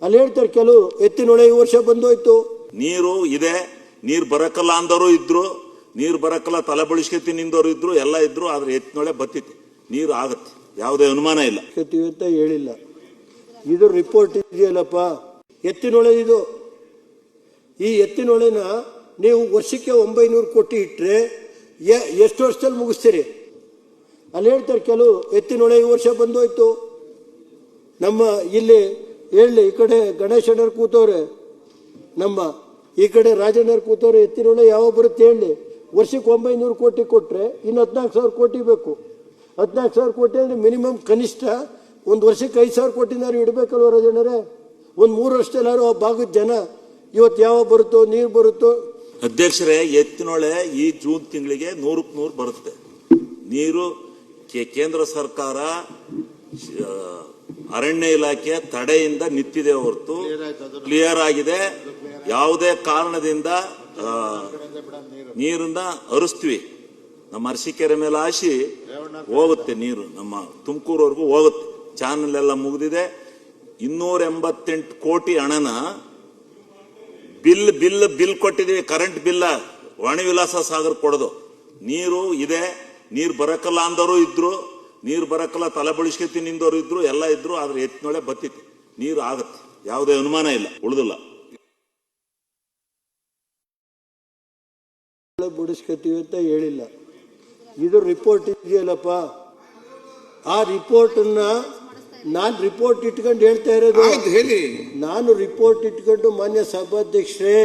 ಅಲ್ಲಿ ಹೇಳ್ತಾರೆ ಕೆಲವು ಎತ್ತಿನೊಳೆ ಈ ವರ್ಷ ಬಂದೋಯ್ತು. ನೀರು ಇದೆ, ನೀರು ಬರಕಲ್ಲ ಅಂದವರು ಇದ್ರು, ನೀರು ಬರಕಲ್ಲ ತಲೆ ಬಳಸ್ಕತಿ ನಿಂದವರು ಇದ್ರು, ಎಲ್ಲ ಇದ್ರು. ಆದ್ರೆ ಎತ್ತಿನೊಳೆ ಬತ್ತಿತ್ತು, ನೀರು ಆಗತ್ತೆ, ಯಾವುದೇ ಅನುಮಾನ ಇಲ್ಲ. ಅಂತ ಹೇಳಿಲ್ಲ. ಇದು ರಿಪೋರ್ಟ್ ಇದೆಯಲ್ಲಪ್ಪ, ಎತ್ತಿನೊಳೆ ಇದು. ಈ ಎತ್ತಿನೊಳೆನ ನೀವು ವರ್ಷಕ್ಕೆ 900 ಕೋಟಿ ಇಟ್ಟರೆ ಎಷ್ಟು ವರ್ಷದಲ್ಲಿ ಮುಗಿಸ್ತೀರಿ? ಅಲ್ಲಿ ಹೇಳ್ತಾರೆ ಕೆಲವು ಎತ್ತಿನೊಳೆ ಈ ವರ್ಷ ಬಂದೋಯ್ತು. ನಮ್ಮ ಇಲ್ಲಿ ಹೇಳಿ, ಈ ಕಡೆ ಗಣೇಶಣ್ಣರು ಕೂತವ್ರೆ, ನಮ್ಮ ಈ ಕಡೆ ರಾಜಣ್ಣರು ಕೂತವ್ರೆ. ಎತ್ತಿನೊಳೆ ಯಾವಾಗ ಬರುತ್ತೆ ಹೇಳಿ? ವರ್ಷಕ್ಕೆ 900 ಕೋಟಿ ಕೊಟ್ಟರೆ ಇನ್ನು 14,000 ಕೋಟಿ ಬೇಕು. 14,000 ಕೋಟಿ ಅಂದರೆ ಮಿನಿಮಮ್ ಕನಿಷ್ಠ ಒಂದು ವರ್ಷಕ್ಕೆ 5,000 ಕೋಟಿನಾರು ಇಡಬೇಕಲ್ವ ರಾಜಣ್ಣರೇ? ಒಂದು 3 ವರ್ಷದಲ್ಲಾರು ಆ ಭಾಗದ ಜನ ಇವತ್ತು ಯಾವಾಗ ಬರುತ್ತೋ ನೀರು ಬರುತ್ತೋ. ಅಧ್ಯಕ್ಷರೇ, ಎತ್ತಿನೊಳೆ ಈ ಜೂನ್ ತಿಂಗಳಿಗೆ 100ಕ್ಕೆ 100 ಬರುತ್ತೆ ನೀರು. ಕೇಂದ್ರ ಸರ್ಕಾರ ಅರಣ್ಯ ಇಲಾಖೆ ತಡೆಯಿಂದ ನಿಂತಿದೆ ಹೊರತು ಕ್ಲಿಯರ್ ಆಗಿದೆ. ಯಾವುದೇ ಕಾರಣದಿಂದ ನೀರನ್ನ ಹರಿಸ್ತೀವಿ, ನಮ್ಮ ಅರಸೀಕೆರೆ ಮೇಲೆ ಹಾಸಿ ಹೋಗುತ್ತೆ ನೀರು, ನಮ್ಮ ತುಮಕೂರವರೆಗೂ ಹೋಗುತ್ತೆ. ಚಾನಲ್ ಎಲ್ಲ ಮುಗಿದಿದೆ. 288 ಕೋಟಿ ಹಣನ ಬಿಲ್ ಕೊಟ್ಟಿದ್ದೀವಿ. ಕರೆಂಟ್ ಬಿಲ್ಲ ವಾಣಿ ವಿಲಾಸ ಸಾಗರ್ ಕೊಡೋದು. ನೀರು ಇದೆ, ನೀರು ಬರಕಲ್ಲ ಅಂದವರು ಇದ್ರು, ನೀರು ಬರಕಲ್ಲ ತಲೆ ಬಳಸ್ಕತಿ ನಿಂದವರು ಇದ್ರು, ಎಲ್ಲ ಇದ್ರು. ಆದ್ರೆ ಎತ್ತಿನೊಳೆ ಬತ್ತಿತ್ತು, ನೀರು ಆಗತ್ತೆ, ಯಾವುದೇ ಅನುಮಾನ ಇಲ್ಲ, ಉಳಿದಿಲ್ಲ. ಬಿಡಿಸ್ಕೊತೀವಿ ಅಂತ ಹೇಳಿಲ್ಲ. ಇದು ರಿಪೋರ್ಟ್ ಇದೆಯಲ್ಲಪ್ಪ, ಆ ರಿಪೋರ್ಟನ್ನ ನಾನು ರಿಪೋರ್ಟ್ ಇಟ್ಕೊಂಡು ಹೇಳ್ತಾ ಇರೋದು. ನಾನು ರಿಪೋರ್ಟ್ ಇಟ್ಕೊಂಡು ಮಾನ್ಯ ಸಭಾಧ್ಯಕ್ಷರೇ